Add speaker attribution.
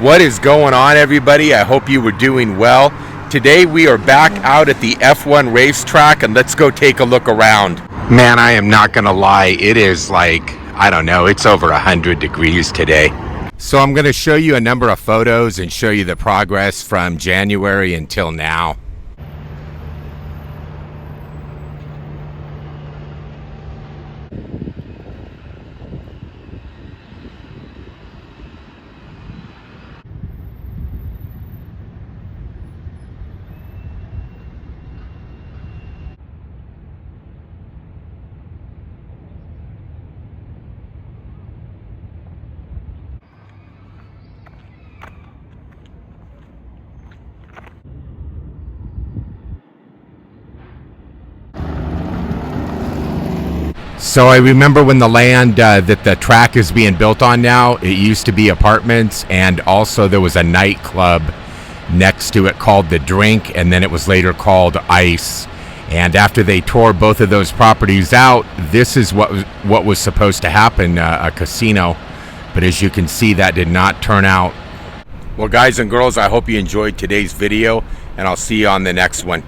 Speaker 1: What is going on, everybody? I hope you were doing well. Today we are back out at the F1 racetrack, and let's go take a look around. Man, I am not gonna lie, it is like, I don't know, it's over 100 degrees today. So I'm gonna show you a number of photos and show you the progress from January until now. So I remember when the land that the track is being built on now, it used to be apartments, and also there was a nightclub next to it called The Drink, and then it was later called Ice. And after they tore both of those properties out, this is what was supposed to happen, a casino. But as you can see, that did not turn out. Well, guys and girls, I hope you enjoyed today's video, and I'll see you on the next one.